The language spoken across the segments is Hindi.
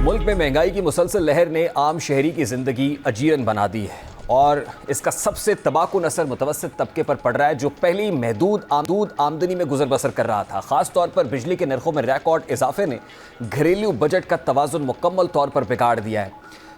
मुल्क में महंगाई की मुसलसल लहर ने आम शहरी की जिंदगी अजीरन बना दी है और इसका सबसे तबाहकुन असर मुतवस्सित तबके पर पड़ रहा है, जो पहली महदूद आमदनी में गुजर बसर कर रहा था। खास तौर पर बिजली के नरखों में रिकॉर्ड इजाफे ने घरेलू बजट का तवाज़ुन मुकम्मल तौर पर बिगाड़ दिया है।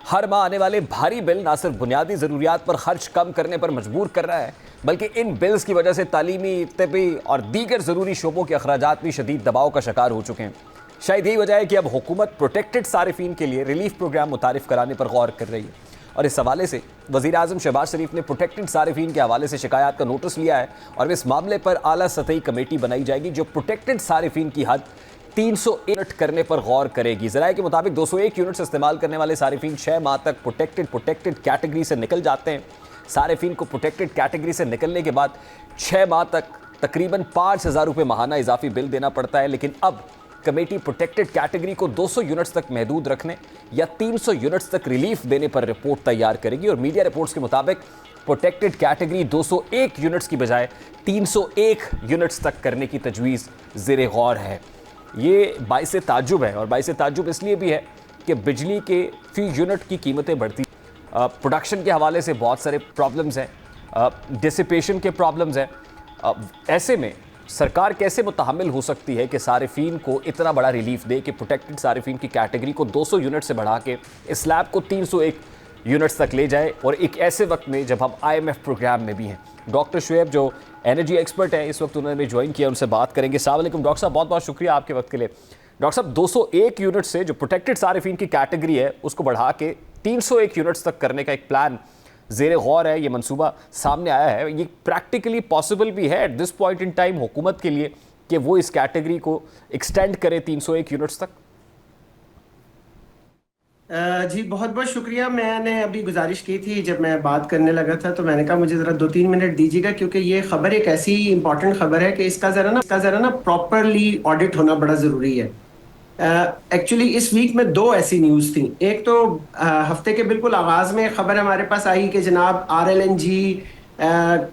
हर माह आने वाले भारी बिल न सिर्फ बुनियादी ज़रूरियात पर खर्च कम करने पर मजबूर कर रहा है, बल्कि इन बिल्स की वजह से तालीमी, तिब्बी और दीगर ज़रूरी शोबों के अखराजात भी शदीद दबाव का शिकार हो चुके हैं। शायद यही वजह है कि अब हुकूमत प्रोटेक्टेड सारिफीन के लिए रिलीफ प्रोग्राम मुतारिफ कराने पर गौर कर रही है और इस हवाले से वज़ीर आज़म शहबाज शरीफ ने प्रोटेक्टेड सारिफीन के हवाले से शिकायत का नोटिस लिया है और इस मामले पर आला सतही कमेटी बनाई जाएगी जो प्रोटेक्टेड सारिफीन की हद 300 यूनिट करने पर गौर करेगी। ज़राए के मुताबिक 201 यूनिट्स इस्तेमाल करने वाले सारिफीन 6 माह तक प्रोटेक्टेड कैटेगरी से निकल जाते हैं। सारिफीन को प्रोटेक्टेड कैटेगरी से निकलने के बाद 6 माह तक तकरीबन 5,000 रुपये माहाना इजाफी बिल देना पड़ता है, लेकिन अब कमेटी प्रोटेक्टेड कैटेगरी को 200 यूनिट्स तक महदूद रखने या 300 यूनिट्स तक रिलीफ देने पर रिपोर्ट तैयार करेगी और मीडिया रिपोर्ट्स के मुताबिक प्रोटेक्टेड कैटेगरी 201 यूनिट्स की बजाय 301 यूनिट्स तक करने की तजवीज़ ज़ेरे गौर है। ये बाइसे ताज्जुब है और बाइसे ताज्जुब इसलिए भी है कि बिजली के फी यूनिट की कीमतें बढ़ती, प्रोडक्शन के हवाले से बहुत सारे प्रॉब्लम्स हैं, डिसिपेशन के प्रॉब्लम्स हैं। ऐसे में सरकार कैसे मुतहम्मिल हो सकती है कि सारिफीन को इतना बड़ा रिलीफ दे कि प्रोटेक्टेड सारिफीन की कैटेगरी को 200 यूनिट से बढ़ा के इस स्लैब को 301 यूनिट्स तक ले जाए, और एक ऐसे वक्त में जब हम IMF प्रोग्राम में भी हैं। डॉक्टर शुएब जो एनर्जी एक्सपर्ट हैं, इस वक्त उन्होंने ज्वाइन किया, उनसे बात करेंगे। अस्सलाम वालेकुम डॉक्टर साहब, बहुत बहुत शुक्रिया आपके वक्त के लिए। डॉक्टर साहब, 201 यूनिट से जो प्रोटेक्टेड सारिफीन की कैटेगरी है उसको बढ़ा के 301 यूनिट्स तक करने का एक प्लान ज़ेरे गौर है, ये मंसूबा सामने आया है। ये प्रैक्टिकली पॉसिबल भी है at this point in time हुकूमत के लिए कि वो इस कैटेगरी को एक्सटेंड करे 301 यूनिट्स तक? जी बहुत बहुत शुक्रिया। मैंने अभी गुजारिश की थी, जब मैं बात करने लगा था तो मैंने कहा मुझे ज़रा 2-3 मिनट दीजिएगा, क्योंकि ये खबर एक ऐसी इंपॉर्टेंट खबर है कि इसका ज़रा ना प्रॉपरली ऑडिट होना बड़ा ज़रूरी है। एक्चुअली इस वीक में 2 ऐसी न्यूज़ थी। एक तो हफ्ते के बिल्कुल आगाज़ में खबर हमारे पास आई कि जनाब RLNG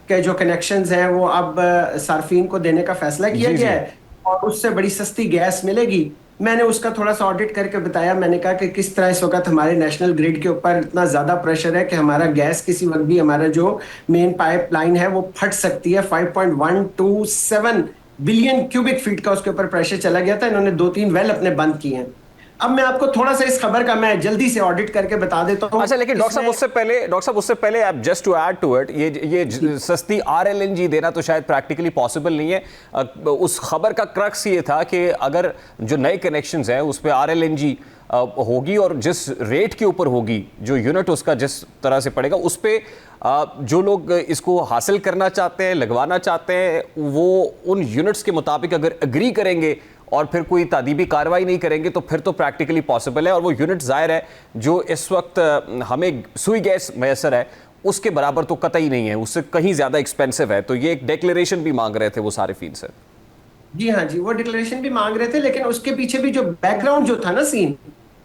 के जो कनेक्शंस हैं वो अब सार्फिन को देने का फैसला किया गया है और उससे बड़ी सस्ती गैस मिलेगी। मैंने उसका थोड़ा सा ऑडिट करके बताया। मैंने कहा कि किस तरह इस वक्त हमारे नेशनल ग्रिड के ऊपर इतना ज़्यादा प्रेशर है कि हमारा गैस किसी वक्त भी, हमारा जो मेन पाइपलाइन है वो फट सकती है। 5.127 बिलियन क्यूबिक फीट का उसके ऊपर प्रेशर चला गया था। इन्होंने 2-3 वेल अपने बंद किए हैं। अब मैं आपको थोड़ा सा इस खबर का मैं जल्दी से ऑडिट करके बता देता हूं। अच्छा, लेकिन डॉक्टर साहब उससे पहले आप just to add to it, ये सस्ती RLNG देना तो शायद प्रैक्टिकली पॉसिबल नहीं है। उस खबर का क्रक्स ये था कि अगर जो नए कनेक्शंस हैं उस पर RLNG होगी और जिस रेट के ऊपर होगी, जो यूनिट उसका जिस तरह से पड़ेगा, उस पर जो लोग इसको हासिल करना चाहते हैं, लगवाना चाहते हैं, वो उन यूनिट्स के मुताबिक अगर एग्री करेंगे और फिर कोई तादीबी कार्रवाई नहीं करेंगे तो फिर तो प्रैक्टिकली पॉसिबल है। और वो यूनिट ज़ाहिर है जो इस वक्त हमें सुई गैस मैसर है उसके बराबर तो कतई नहीं है, उससे कहीं ज़्यादा एक्सपेंसिव है। तो ये एक डिक्लेरेशन भी मांग रहे थे वो सारिफीन से। जी हाँ जी, वो डिक्लेरेशन भी मांग रहे थे, लेकिन उसके पीछे भी जो बैकग्राउंड जो था ना सीन,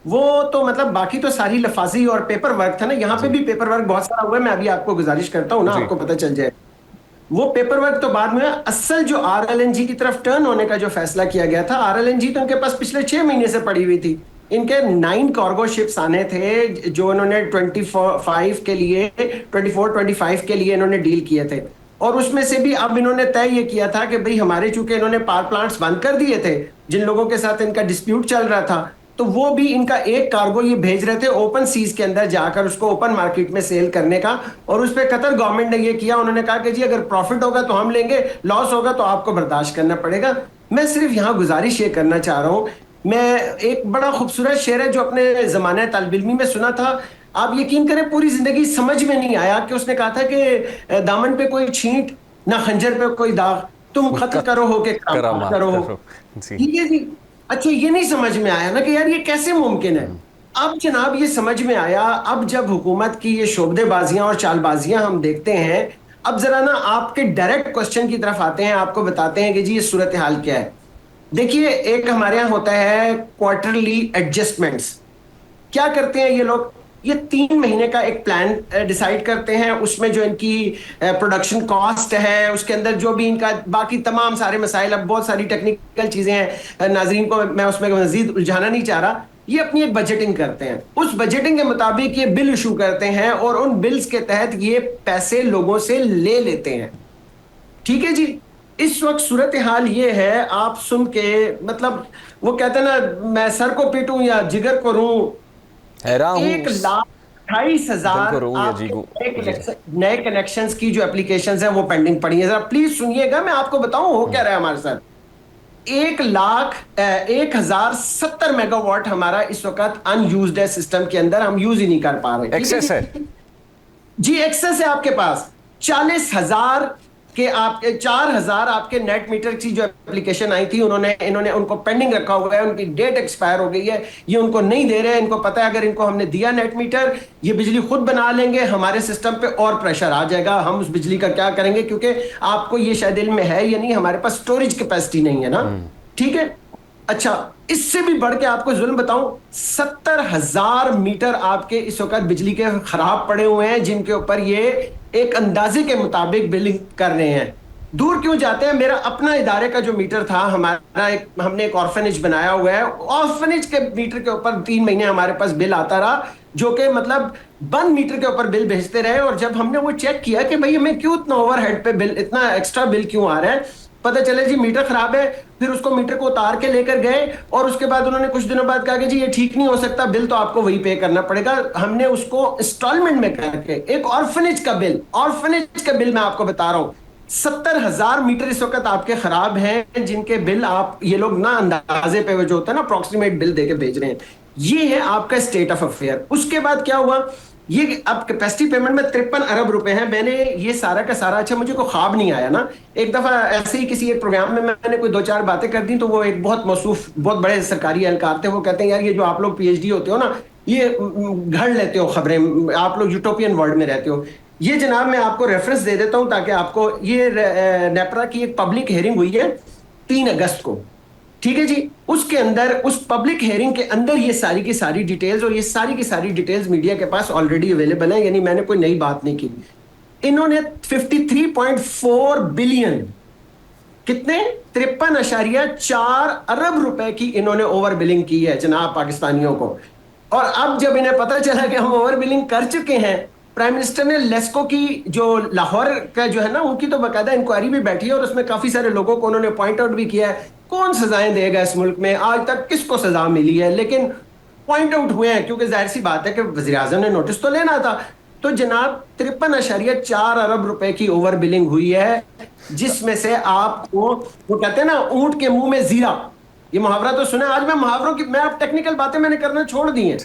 वो तो मतलब बाकी तो सारी लफाजी और पेपर वर्क था ना, यहाँ पे भी पेपर वर्क बहुत सारा हुआ है। मैं अभी आपको गुजारिश करता हूँ ना, आपको पता चल जाए। वो पेपर वर्क तो बाद में, असल जो RLNG की तरफ टर्न होने का जो फैसला किया गया था, RLNG तो उनके पास पिछले 6 महीने से पड़ी हुई थी। इनके 9 कार्गो शिप्स आने थे जो इन्होंने 24-25 के लिए इन्होंने डील किए थे, और उसमें से भी अब इन्होंने तय ये किया था कि भाई हमारे, चूंकि इन्होंने पावर प्लांट्स बंद कर दिए थे जिन लोगों के साथ इनका डिस्प्यूट चल रहा था, तो वो भी इनका एक कार्गो ये भेज रहे थे ओपन सीज के अंदर जाकर उसको ओपन मार्केट में सेल करने का। और उस पर कतर गवर्नमेंट ने ये किया, उन्होंने कहा कि जी अगर प्रॉफिट होगा तो हम लेंगे, लॉस होगा तो आपको बर्दाश्त करना पड़ेगा। मैं सिर्फ यहाँ गुजारिश ये करना चाह रहा हूँ, मैं एक बड़ा खूबसूरत शेर है जो अपने जमाने तालिब इल्मी में सुना था, आप यकीन करें पूरी जिंदगी समझ में नहीं आया, कि उसने कहा था कि दामन पे कोई छींट ना खंजर पे कोई दाग, तुम कत्ल करो हो के करामात करो हो। ठीक है जी। अच्छा, ये नहीं समझ में आया ना कि यार ये कैसे मुमकिन है। अब जनाब ये समझ में आया, अब जब हुकूमत की ये शोबदेबाजियां और चालबाजियां हम देखते हैं, अब जरा ना आपके डायरेक्ट क्वेश्चन की तरफ आते हैं, आपको बताते हैं कि जी ये सूरत हाल क्या है। देखिए, एक हमारे यहाँ होता है क्वार्टरली एडजस्टमेंट्स। क्या करते हैं ये लोग, ये 3 महीने का एक प्लान डिसाइड करते हैं, उसमें जो इनकी प्रोडक्शन कॉस्ट है, उसके अंदर जो भी इनका बाकी तमाम सारे मसाइल, अब बहुत सारी टेक्निकल चीजें हैं, नाजरीन को मैं उसमें मजीद उलझाना नहीं चाह रहा, ये अपनी एक बजटिंग करते हैं, उस बजटिंग के मुताबिक ये बिल इशू करते हैं और उन बिल्स के तहत ये पैसे लोगों से ले लेते हैं। ठीक है जी। इस वक्त सूरत हाल ये है, आप सुन के मतलब वो कहते हैं ना, मैं सर को पीटूं या जिगर को रूं, हैरान हूं 1,28,000 दिल को या आपके जीगू। नए कनेक्शंस की जो एप्लीकेशंस है वो पेंडिंग पड़ी है। जरा प्लीज सुनिएगा, मैं आपको बताऊं हो क्या रहा है हमारे साथ। 1,01,070 मेगावाट हमारा इस वक्त अनयूज्ड है सिस्टम के अंदर, हम यूज ही नहीं कर पा रहे। एक्सेस है जी, एक्सेस है आपके पास। 40,000 के आपके 4,000 आपके नेट मीटर की जो एप्लीकेशन आई थी, इन्होंने उनको पेंडिंग रखा हुआ है, उनकी डेट एक्सपायर हो गई है, ये उनको नहीं दे रहे हैं। इनको पता है अगर इनको हमने दिया नेट मीटर, ये बिजली खुद बना लेंगे, हमारे सिस्टम पे और प्रेशर आ जाएगा, हम उस बिजली का क्या करेंगे, क्योंकि आपको ये शायद इल्म में है या नहीं, हमारे पास स्टोरेज कैपेसिटी नहीं है ना। ठीक है। अच्छा, इससे भी बढ़ के आपको जुल्म बताऊं, 70,000 मीटर आपके इस वक्त बिजली के खराब पड़े हुए हैं, जिनके ऊपर ये एक अंदाजे के मुताबिक बिलिंग कर रहे हैं। दूर क्यों जाते हैं, मेरा अपना इदारे का जो मीटर था, हमने एक ऑर्फनेज बनाया हुआ है, ऑर्फनेज के मीटर के ऊपर 3 महीने हमारे पास बिल आता रहा, जो कि मतलब बंद मीटर के ऊपर बिल भेजते रहे। और जब हमने वो चेक किया कि भाई हमें क्यों इतना ओवरहेड पे बिल, इतना एक्स्ट्रा बिल क्यों आ रहा है, पता चले जी मीटर खराब है। फिर उसको मीटर को उतार के लेकर गए और उसके बाद उन्होंने कुछ दिनों बाद कहा कि जी ये ठीक नहीं हो सकता, बिल तो आपको वही पे करना पड़ेगा। हमने उसको इंस्टॉलमेंट में करके एक ऑर्फनेज का बिल मैं आपको बता रहा हूं, 70,000 मीटर इस वक्त आपके खराब हैं, जिनके बिल आप ये लोग ना अंदाजे पे जो होता है ना अप्रोक्सीमेट बिल देके भेज रहे हैं। ये है आपका स्टेट ऑफ अफेयर। उसके बाद क्या हुआ, ये अब कैपेसिटी पेमेंट में 53 अरब रुपए हैं। मैंने ये सारा का सारा, अच्छा मुझे कोई ख्वाब नहीं आया ना, एक दफा ऐसे ही किसी एक प्रोग्राम में मैंने कोई 2-4 बातें कर दी, तो वो एक बहुत मौसूफ बहुत बड़े सरकारी एहलकार थे, वो कहते हैं यार ये जो आप लोग पीएचडी होते हो ना, ये घड़ लेते हो खबरें, आप लोग यूटोपियन वर्ल्ड में रहते हो। ये जनाब मैं आपको रेफरेंस दे देता हूं ताकि आपको, ये नेपरा की एक पब्लिक हेयरिंग हुई है 3 अगस्त को। ठीक है जी। उसके अंदर, उस पब्लिक हेयरिंग के अंदर ये सारी की सारी डिटेल्स, और ये सारी की सारी डिटेल्स मीडिया के पास ऑलरेडी अवेलेबल है, यानी मैंने कोई नई बात नहीं की। इन्होंने 53.4 बिलियन, कितने, 53.4 अरब रुपए की इन्होंने ओवर बिलिंग की है जनाब पाकिस्तानियों को। और अब जब इन्हें पता चला कि हम ओवर बिलिंग कर चुके हैं, प्राइम मिनिस्टर ने लेस्को की जो लाहौर का जो है ना, उनकी तो बाकायदा इंक्वायरी भी बैठी है और उसमें काफी सारे लोगों को उन्होंने पॉइंट आउट भी किया है। कौन सजाएं देगा इस मुल्क में, आज तक किसको सजा मिली है, लेकिन पॉइंट आउट हुए हैं, क्योंकि जाहिर सी बात है कि वज़ीर आज़म ने नोटिस तो लेना था। तो जनाब 53.4 अरब रुपए की ओवर बिलिंग हुई है, जिसमें से आपको, वो कहते हैं ना ऊंट के मुंह में जीरा, ये मुहावरा तो सुना। आज मैं मुहावरों की, मैं अब टेक्निकल बातें मैंने करना छोड़ दी हैं।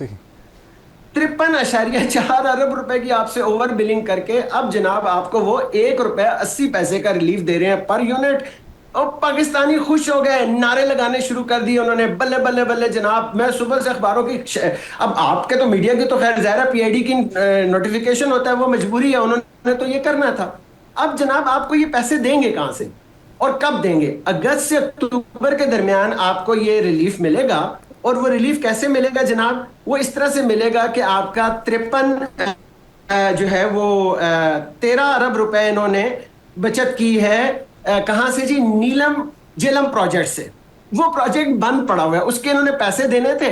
53.4 अरब रुपए की आपसे ओवर बिलिंग करके अब जनाब आपको वो ₹1.80 का रिलीफ दे रहे हैं पर यूनिट। और पाकिस्तानी खुश हो गए, नारे लगाने शुरू कर दिए उन्होंने, बल्ले बल्ले बल्ले जनाब। मैं सुबह से अखबारों की, अब आपके तो मीडिया की तो खैर ज़ाहिर है, पीआईडी की नोटिफिकेशन होता है, वो मजबूरी है, उन्होंने तो ये करना था। अब जनाब आपको ये पैसे देंगे कहां से और कब देंगे? अगस्त से अक्टूबर के दरमियान आपको ये रिलीफ मिलेगा। और वो रिलीफ कैसे मिलेगा जनाब? वो इस तरह से मिलेगा कि आपका 53 जो है वो 13 अरब रुपए इन्होंने बचत की है। कहां से जी? नीलम झेलम प्रोजेक्ट से। वो प्रोजेक्ट बंद पड़ा हुआ है, उसके इन्होंने पैसे देने थे,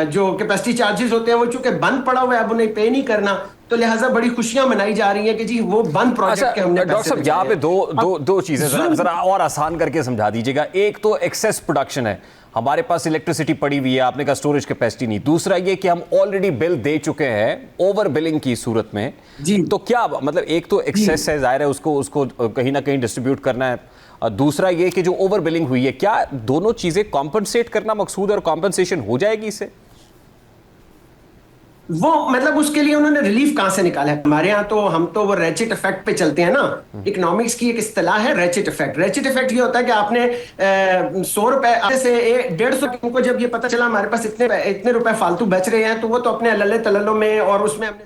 जो कैपेसिटी चार्जेस होते हैं, वो चूंकि बंद पड़ा हुआ है, अब उन्हें पे नहीं करना, तो लिहाजा बड़ी खुशियां मनाई जा रही हैं कि जी वो बंद प्रोजेक्ट के हमने। डॉक्टर साहब यहाँ पे दो चीजें जरा और आसान करके समझा दीजिएगा। एक तो एक्सेस प्रोडक्शन है, हमारे पास इलेक्ट्रिसिटी पड़ी हुई है, आपने कहा स्टोरेज कैपेसिटी नहीं। दूसरा ये कि हम ऑलरेडी बिल दे चुके हैं ओवर बिलिंग की सूरत में जी। तो क्या मतलब, एक तो एक्सेस है, जाहिर है उसको कहीं ना कहीं डिस्ट्रीब्यूट करना है, दूसरा ये कि जो ओवर बिलिंग हुई है, क्या दोनों चीजें कॉम्पनसेट करना मकसूद है और कॉम्पनसेशन हो जाएगी इससे? वो मतलब उसके लिए उन्होंने रिलीफ कहां से निकाला है? हमारे यहाँ तो हम तो वो रेचिट इफेक्ट पे चलते हैं ना। इकोनॉमिक्स की एक इस्तेलाह है रेचिट इफेक्ट। रेचिट इफेक्ट ये होता है कि आपने 100 रुपए से 150 को जब ये पता चला हमारे पास इतने रुपए फालतू बच रहे हैं, तो वो तो अपने अल्ले तल्लों में और उसमें हमने